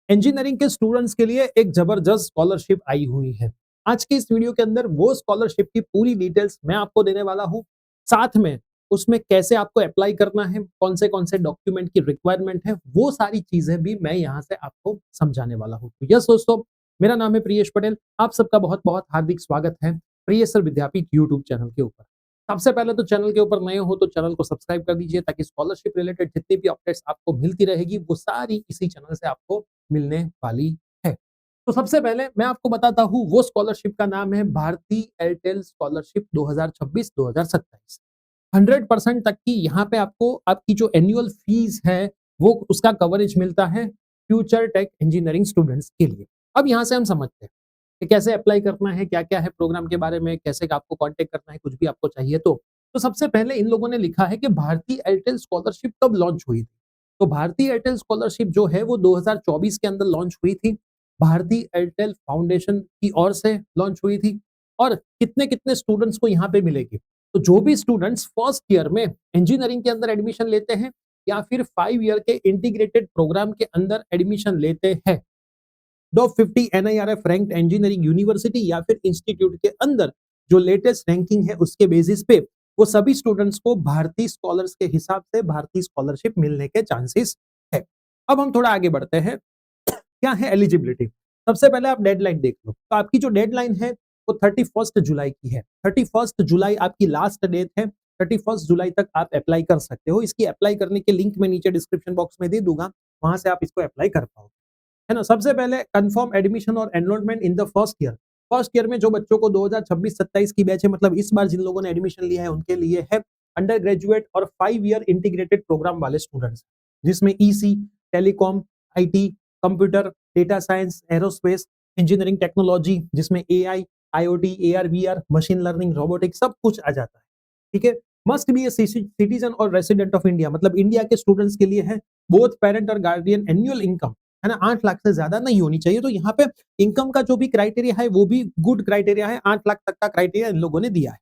Engineering के students के लिए एक जबरदस्त स्कॉलरशिप आई हुई है। आज की इस वीडियो के अंदर वो स्कॉलरशिप की पूरी डिटेल्स मैं आपको देने वाला हूँ। साथ में उसमें कैसे आपको अप्लाई करना है, कौन से डॉक्यूमेंट की रिक्वायरमेंट है, वो सारी चीजें भी मैं यहाँ से आपको समझाने वाला हूँ। तो यस दोस्तों, मेरा नाम है प्रियेश पटेल। आप सबका बहुत-बहुत हार्दिक स्वागत है प्रियेश सर विद्यापीठ यूट्यूब चैनल के ऊपर। सबसे पहले तो चैनल के ऊपर नए हो तो चैनल को सब्सक्राइब कर दीजिए ताकि स्कॉलरशिप रिलेटेड जितनी भी अपडेट्स आपको मिलती रहेगी वो सारी इसी चैनल से आपको मिलने वाली है। तो सबसे पहले मैं आपको बताता हूँ वो स्कॉलरशिप का नाम है भारतीय एयरटेल स्कॉलरशिप 2026-2027। 100% तक की यहाँ पे आपको आपकी जो एनुअल फीस है वो उसका कवरेज मिलता है फ्यूचर टेक इंजीनियरिंग स्टूडेंट्स के लिए। अब यहाँ से हम समझते हैं कि कैसे अप्लाई करना है, क्या-क्या है प्रोग्राम के बारे में, कैसे आपको कांटेक्ट करना है, कुछ भी आपको चाहिए तो। तो सबसे पहले इन लोगों ने लिखा है कि भारतीय एयरटेल स्कॉलरशिप कब लॉन्च हुई थी? तो भारतीय एयरटेल स्कॉलरशिप जो है वो 2024 के अंदर लॉन्च हुई थी। भारतीय एयरटेल फाउंडेशन की ओर से लॉन्च हुई थी और कितने-कितने स्टूडेंट्स को यहाँ पे मिलेगी? तो जो भी स्टूडेंट्स फर्स्ट ईयर में इंजीनियरिंग के अंदर एडमिशन लेते हैं या फिर 5 ईयर के इंटीग्रेटेड प्रोग्राम के अंदर एडमिशन लेते हैं, top 50 NIRF ranked engineering university या फिर इंस्टीट्यूट के अंदर जो लेटेस्ट रैंकिंग है उसके बेसिस पे वो सभी स्टूडेंट्स को भारतीय स्कॉलर्स के हिसाब से भारतीय स्कॉलरशिप मिलने के चांसेस है। अब हम थोड़ा आगे बढ़ते हैं। क्या है एलिजिबिलिटी? सबसे पहले आप डेडलाइन देख लो। तो आपकी जो डेडलाइन है वो 31 जुलाई की है। 31 जुलाई आपकी लास्ट डेट है। 31 जुलाई तक आप अप्लाई कर सकते हो। इसकी अप्लाई करने के लिंक मैं नीचे डिस्क्रिप्शन बॉक्स में दे दूंगा, वहां से आप इसको अप्लाई कर पाओगे, है ना। सबसे पहले कंफर्म एडमिशन और enrolment in the first year. First year में जो बच्चों को 2026-27 की बैच है, मतलब इस बार जिन लोगों ने एडमिशन लिया है उनके लिए है अंडर ग्रेजुएट और 5 ईयर इंटीग्रेटेड प्रोग्राम वाले स्टूडेंट्स, जिसमें EC, telecom, IT, computer, data science, aerospace, engineering technology, जिसमें AI, IoT, AR, VR, machine learning, robotics सब कुछ आ जाता है। ठीक है। मस्ट बी ए सिटीजन और रेसिडेंट ऑफ इंडिया, मतलब इंडिया के स्टूडेंट्स के लिए है। बोथ पेरेंट और गार्डियन एनुअल इनकम, है ना, 8 लाख से ज्यादा नहीं होनी चाहिए। तो यहाँ पे इनकम का जो भी क्राइटेरिया है वो भी गुड क्राइटेरिया है। 8 लाख तक का क्राइटेरिया इन लोगों ने दिया है।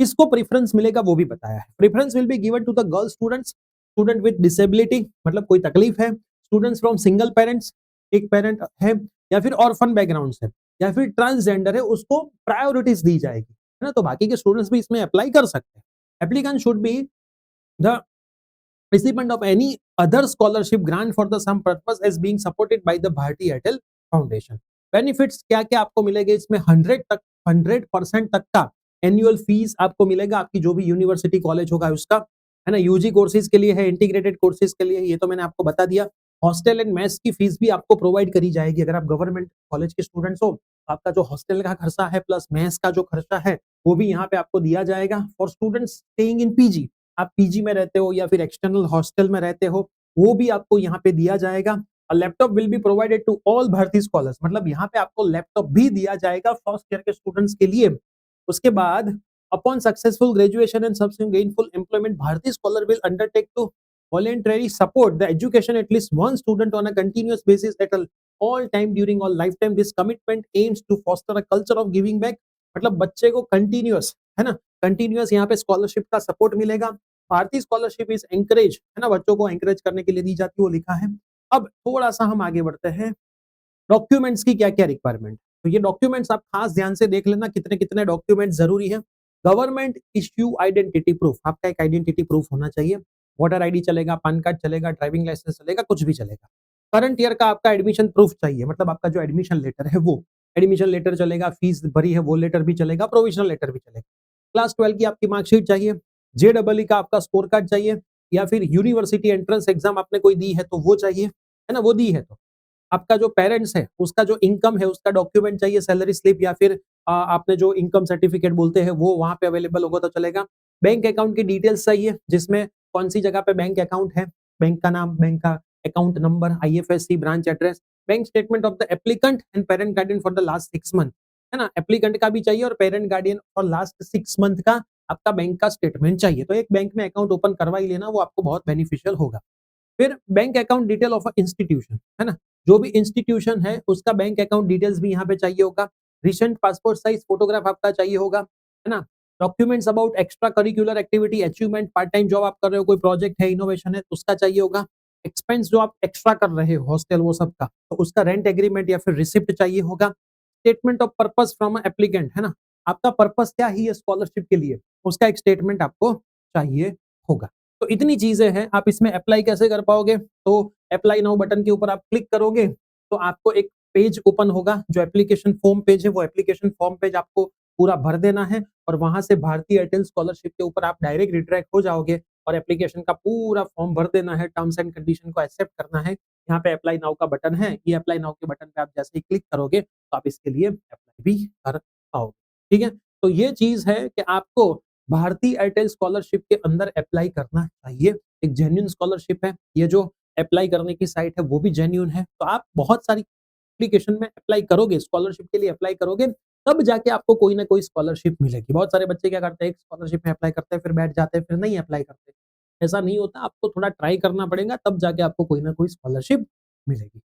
किसको प्रेफरेंस मिलेगा वो भी बताया है। Preference will be given to the girl students, student with disability, मतलब कोई तकलीफ है, स्टूडेंट्स फ्रॉम सिंगल पेरेंट्स, एक पेरेंट है, या फिर ऑर्फन बैकग्राउंड से, या फिर ट्रांसजेंडर है, उसको प्रायोरिटीज दी जाएगी, है ना। तो बाकी के स्टूडेंट्स भी इसमें अप्लाई कर सकते हैं। Applicant should be the recipient of any other scholarship grant for the some purpose as being supported by the Bharti Airtel Foundation। Benefits क्या क्या आपको मिलेंगे इसमें? 100% तक का एनुअल फीस आपको मिलेगा, आपकी जो भी यूनिवर्सिटी कॉलेज होगा उसका, है ना। यूजी कोर्सेज के लिए है, इंटीग्रेटेड कोर्सेज के लिए, ये तो मैंने आपको बता दिया। हॉस्टल एंड मेस की फीस भी आपको प्रोवाइड करी जाएगी। अगर आप गवर्नमेंट कॉलेज के स्टूडेंट्स हो तो आपका जो हॉस्टल का खर्चा है प्लस मेस का जो खर्चा है वो भी यहाँ पे आपको दिया जाएगा। For students staying in PG, आप पीजी में रहते हो या फिर एक्सटर्नल हॉस्टल में रहते हो, वो भी आपको यहाँ पे दिया जाएगा। Laptop will be provided to all भारतीय स्कॉलर्स, मतलब यहाँ पे आपको लैपटॉप भी दिया जाएगा फर्स्ट ईयर के स्टूडेंट्स के लिए। उसके बाद upon successful graduation and subsequent gainful employment, Bharatiya scholar will undertake to voluntarily support the education at least one student on a continuous basis at all time during all lifetime। this commitment aims to foster a culture of giving back, मतलब बच्चे को continuous, है ना, continuous यहाँ पे scholarship का support मिलेगा। भारतीय स्कॉलरशिप इज एंकरेज, है ना, बच्चों को एंकरेज करने के लिए दी जाती है, वो लिखा है। अब थोड़ा सा हम आगे बढ़ते हैं, डॉक्यूमेंट्स की क्या क्या रिक्वायरमेंट। तो ये डॉक्यूमेंट्स आप खास ध्यान से देख लेना कितने कितने डॉक्यूमेंट जरूरी है। गवर्नमेंट इश्यू आइडेंटिटी प्रूफ, आपका एक आइडेंटिटी प्रूफ होना चाहिए। वोटर आईडी चलेगा, पैन कार्ड चलेगा, ड्राइविंग लाइसेंस चलेगा, कुछ भी चलेगा। करंट ईयर का आपका एडमिशन प्रूफ चाहिए, मतलब आपका जो एडमिशन लेटर है वो एडमिशन लेटर चलेगा, फीस भरी है वो लेटर भी चलेगा, प्रोविजनल लेटर भी चलेगा। क्लास 12 की आपकी मार्कशीट चाहिए, जेडबलई का आपका स्कोर कार्ड चाहिए, या फिर यूनिवर्सिटी एंट्रेंस एग्जाम आपने कोई दी है तो वो चाहिए, है ना, वो दी है तो आपका जो पेरेंट्स है उसका जो इनकम है उसका डॉक्यूमेंट चाहिए, सैलरी स्लिप या फिर आपने जो इनकम सर्टिफिकेट बोलते हैं वो वहां पे अवेलेबल होगा तो चलेगा। बैंक अकाउंट की डिटेल्स चाहिए, जिसमें कौन सी जगह पे बैंक अकाउंट है, बैंक का नाम, बैंक का account number, IFSC, branch address, bank statement of the applicant and parent guardian for the last 6 month, है ना। एप्लीकेंट का भी चाहिए और parent guardian for last 6 month का आपका बैंक का स्टेटमेंट चाहिए। तो एक बैंक में अकाउंट ओपन करवा ही लेना, वो आपको बहुत बेनिफिशियल होगा। फिर bank account detail of institution, है ना, जो भी इंस्टीट्यूशन है उसका बैंक अकाउंट डिटेल्स भी यहाँ पे चाहिए होगा। रिसेंट पासपोर्ट साइज फोटोग्राफ आपका चाहिए होगा, है ना। Documents about extra curricular activity, achievement, part time job आप कर रहे हो, कोई प्रोजेक्ट है, इनोवेशन है, उसका चाहिए होगा। एक्सपेंस जो आप एक्स्ट्रा कर रहे हो हॉस्टल वो सब का, तो उसका रेंट एग्रीमेंट या फिर रिसिप्ट चाहिए होगा। Statement of purpose from applicant, है ना? आपका पर्पस क्या है ये स्कॉलरशिप के लिए, उसका एक स्टेटमेंट आपको चाहिए होगा। तो इतनी चीजें हैं। आप इसमें अप्लाई कैसे कर पाओगे? तो अप्लाई नाउ बटन के ऊपर आप क्लिक करोगे तो आपको एक पेज ओपन होगा, जो एप्लीकेशन फॉर्म पेज है, वो एप्लीकेशन फॉर्म पेज आपको पूरा भर देना है और वहां से भारतीय एयरटेल स्कॉलरशिप के ऊपर आप डायरेक्ट रिट्रैक्ट हो जाओगे और एप्लीकेशन का पूरा फॉर्म भर देना है, टर्म्स एंड कंडीशन को एक्सेप्ट करना है। यहाँ पे अप्लाई नाउ का बटन है, ये अप्लाई नाउ के बटन पे आप जैसे ही क्लिक करोगे तो आप इसके लिए अप्लाई भी कर पाओगे। ठीक है? तो ये चीज है कि आपको भारतीय एयरटेल स्कॉलरशिप के अंदर अप्लाई करना चाहिए। एक जेन्युइन स्कॉलरशिप है। ये जो अप्लाई करने की साइट है वो भी जेन्युइन है। तो आप बहुत सारी एप्लीकेशन में अप्लाई करोगे, स्कॉलरशिप के लिए अप्लाई करोगे, तब जाके आपको कोई ना कोई स्कॉलरशिप मिलेगी। बहुत सारे बच्चे क्या करते हैं, एक स्कॉलरशिप में अप्लाई करते हैं, फिर बैठ जाते हैं, फिर नहीं अप्लाई करते। ऐसा नहीं होता, आपको थोड़ा ट्राई करना पड़ेगा, तब जाके आपको कोई ना कोई स्कॉलरशिप मिलेगी।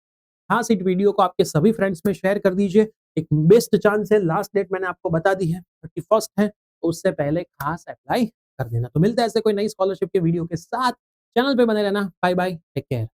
खास इस वीडियो को आपके सभी फ्रेंड्स में शेयर कर दीजिए। एक बेस्ट चांस है, लास्ट डेट मैंने आपको बता दी है, 31st है, तो उससे पहले खास अप्लाई कर देना। तो मिलते हैं ऐसे कोई नई स्कॉलरशिप के वीडियो के साथ। चैनल पे बने रहना। Bye bye, take care.